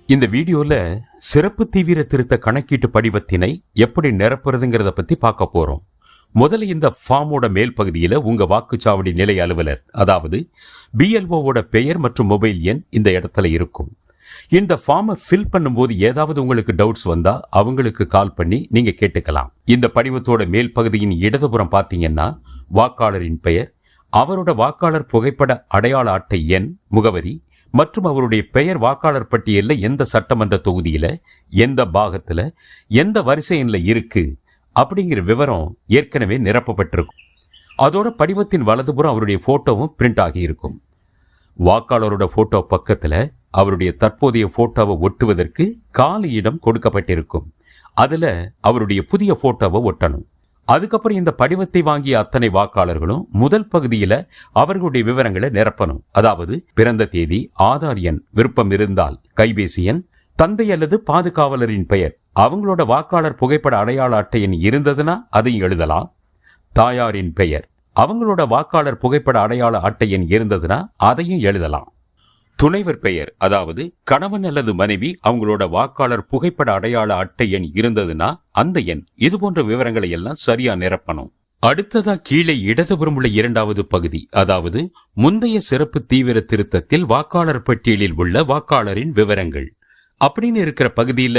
இந்த வீடியோல சிறப்பு தீவிர திருத்த கணக்கீட்டு படிவத்தினை எப்படி நிரப்புறதுங்கிறத பத்தி பார்க்க போறோம். முதல்ல இந்த ஃபார்மோட மேல் பகுதியில உங்க வாக்குச்சாவடி நிலை அலுவலர், அதாவது பிஎல்ஓவோட பெயர் மற்றும் மொபைல் எண் இந்த இடத்துல இருக்கும். இந்த ஃபார்மை ஃபில் பண்ணும்போது ஏதாவது உங்களுக்கு டவுட்ஸ் வந்தா அவங்களுக்கு கால் பண்ணி நீங்க கேட்டுக்கலாம். இந்த படிவத்தோட மேல் பகுதியின் இடதுபுறம் பார்த்தீங்கன்னா வாக்காளரின் பெயர், அவரோட வாக்காளர் புகைப்பட அடையாள அட்டை எண், முகவரி மற்றும் அவருடைய பெயர் வாக்காளர் பட்டியலில் எந்த சட்டமன்ற தொகுதியில, எந்த பாகத்துல, எந்த வரிசை எண்ணில் இருக்கு அப்படிங்கிற விவரம் ஏற்கனவே நிரப்பப்பட்டிருக்கும். அதோட படிவத்தின் வலதுபுறம் அவருடைய போட்டோவும் பிரிண்ட் ஆகி இருக்கும். வாக்காளரோட போட்டோ பக்கத்துல அவருடைய தற்போதைய போட்டோவை ஒட்டுவதற்கு காலி இடம் கொடுக்கப்பட்டிருக்கும். அதுல அவருடைய புதிய போட்டோவை ஒட்டணும். அதுக்கப்புறம் இந்த படிவத்தை வாங்கிய அத்தனை வாக்காளர்களும் முதல் பகுதியில அவர்களுடைய விவரங்களை நிரப்பணும். அதாவது பிறந்த தேதி, ஆதார் எண், விருப்பம் இருந்தால் கைபேசி எண், தந்தை அல்லது பாதுகாவலரின் பெயர், அவங்களோட வாக்காளர் புகைப்பட அடையாள அட்டை எண் இருந்ததுன்னா அதையும் எழுதலாம். தாயாரின் பெயர், அவங்களோட வாக்காளர் புகைப்பட அடையாள அட்டை எண் இருந்ததுன்னா அதையும் எழுதலாம். துணைவர் பெயர், அதாவது கணவன் அல்லது மனைவி அவங்களோட வாக்காளர் புகைப்பட அடையாள அட்டை எண் இருந்ததுன்னா அந்த எண், இது போன்ற விவரங்களை எல்லாம் சரியா நிரப்பணும். அடுத்ததா கீழே இடதுபுறம் உள்ள இரண்டாவது பகுதி, அதாவது முந்தைய சிறப்பு தீவிர திருத்தத்தில் வாக்காளர் பட்டியலில் உள்ள வாக்காளரின் விவரங்கள் அப்படின்னு இருக்கிற பகுதியில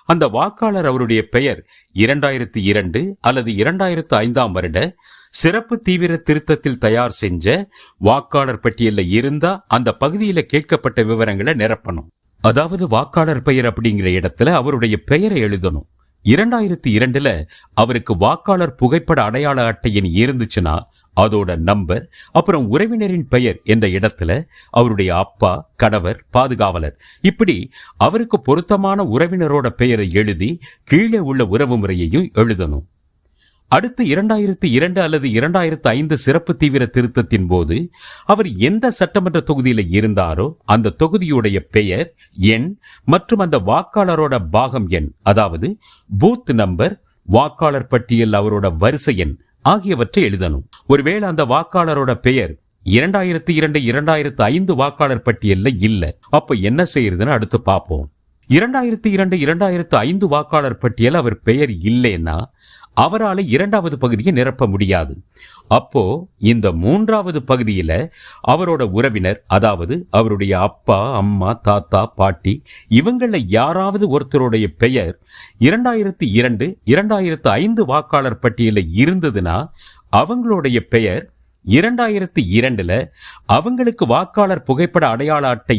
அந்த வாக்காளர் அவருடைய பெயர் 2002 அல்லது 2005 வருட சிறப்பு தீவிர திருத்தத்தில் தயார் செஞ்ச வாக்காளர் பட்டியலில் இருந்தா அந்த பகுதியில கேட்கப்பட்ட விவரங்களை நிரப்பணும். அதாவது வாக்காளர் பெயர் அப்படிங்கிற இடத்துல அவருடைய பெயரை எழுதணும். 2002ல அவருக்கு வாக்காளர் புகைப்பட அடையாள அட்டை எண் இருந்துச்சுன்னா அதோட நம்பர், அப்புறம் உறவினரின் பெயர் என்ற இடத்துல அவருடைய அப்பா, கணவர், பாதுகாவலர், இப்படி அவருக்கு பொருத்தமான உறவினரோட பெயரை எழுதி கீழே உள்ள உறவு முறையையும் எழுதணும். அடுத்து 2002 அல்லது 2005 சிறப்பு தீவிர திருத்தத்தின் போது அவர் எந்த சட்டமன்ற தொகுதியில இருந்தாரோ அந்த தொகுதியுடைய பெயர், எண் மற்றும் அந்த வாக்காளரோட பாகம் எண், அதாவது பூத் நம்பர், வாக்காளர் பட்டியல் அவரோட வரிசை எண் ஆகியவற்றை எழுதணும். ஒருவேளை அந்த வாக்காளரோட பெயர் 2002 2005 வாக்காளர் பட்டியல்ல இல்ல, அப்ப என்ன செய்யறதுன்னு அடுத்து பார்ப்போம். 2002 2005 வாக்காளர் பட்டியல் அவர் பெயர் இல்லைன்னா அவரால் இரண்டாவது பகுதியை நிரப்ப முடியாது. அப்போ இந்த மூன்றாவது பகுதியில அவரோட உறவினர், அதாவது அவருடைய அப்பா, அம்மா, தாத்தா, பாட்டி, இவங்கள யாராவது ஒருத்தருடைய பெயர் 2002 2005 வாக்காளர் பட்டியலில் இருந்ததுன்னா அவங்களுடைய பெயர் 2002ல அவங்களுக்கு வாக்காளர் புகைப்பட அடையாள அட்டை